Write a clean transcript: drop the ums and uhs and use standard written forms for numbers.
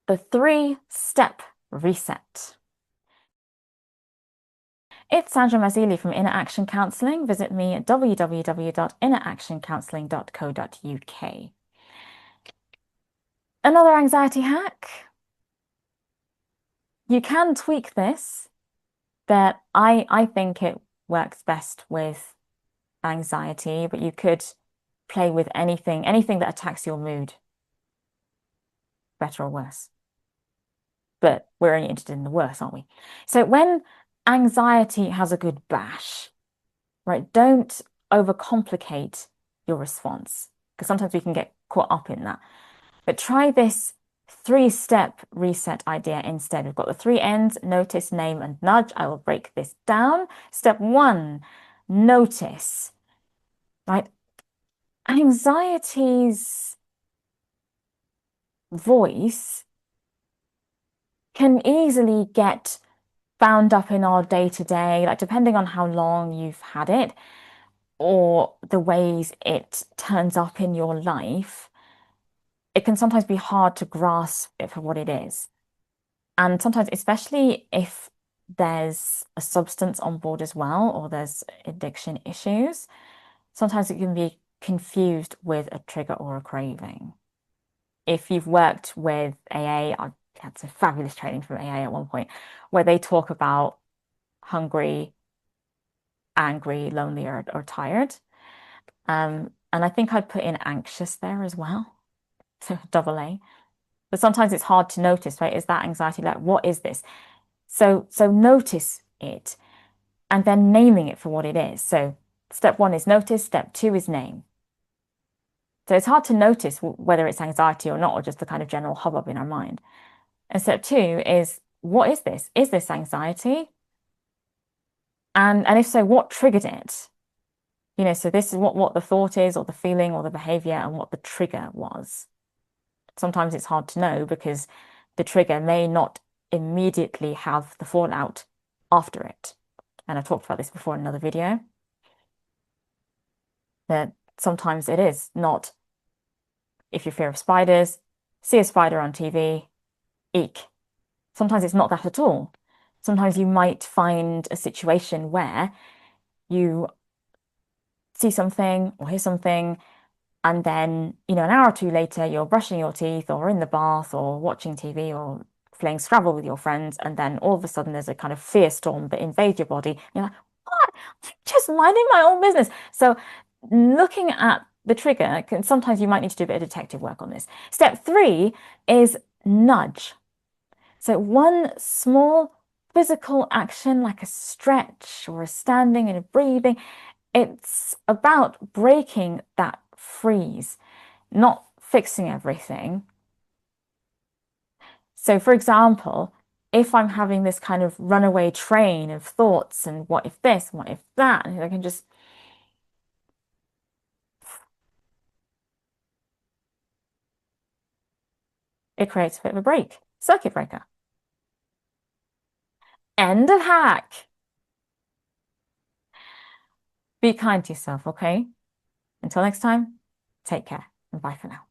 the 3-step reset. It's Sandra Mazili from Inner Action Counselling. Visit me at www.inneractioncounselling.co.uk. Another anxiety hack. You can tweak this, but I think it works best with anxiety, but you could play with anything that attacks your mood, better or worse. But we're only interested in the worst, aren't we? So when anxiety has a good bash, right, don't overcomplicate your response, because sometimes we can get caught up in that. But try this 3-step reset idea instead. We've got the 3 N's: notice, name, and nudge. I will break this down. Step 1, notice, right? Anxiety's voice can easily get bound up in our day-to-day, like depending on how long you've had it or the ways it turns up in your life, it can sometimes be hard to grasp it for what it is. And sometimes, especially if there's a substance on board as well, or there's addiction issues, sometimes it can be confused with a trigger or a craving. If you've worked with AA, I had some fabulous training from AA at one point where they talk about hungry, angry, lonely, or tired. And I think I'd put in anxious there as well. So double A. But sometimes it's hard to notice, right? Is that anxiety like, what is this? So notice it and then naming it for what it is. So step 1 is notice, step 2 is name. So it's hard to notice whether it's anxiety or not, or just the kind of general hubbub in our mind. And step 2 is, what is this? Is this anxiety? And if so, what triggered it? So this is what the thought is, or the feeling, or the behavior, and what the trigger was. Sometimes it's hard to know because the trigger may not immediately have the fallout after it. And I've talked about this before in another video, that sometimes it is not, if you're fear of spiders, see a spider on TV, eek. Sometimes it's not that at all. Sometimes you might find a situation where you see something or hear something, and then, an hour or 2 later, you're brushing your teeth or in the bath or watching TV or playing Scrabble with your friends, and then all of a sudden there's a kind of fear storm that invades your body. You're like, what? I'm just minding my own business. So looking at the trigger, sometimes you might need to do a bit of detective work on this. Step 3 is nudge. So one small physical action like a stretch or a standing and a breathing, it's about breaking that freeze, not fixing everything. So for example, if I'm having this kind of runaway train of thoughts and what if this, what if that, and I can just it creates a bit of a break, circuit breaker. End of hack. Be kind to yourself, okay? Until next time, take care and bye for now.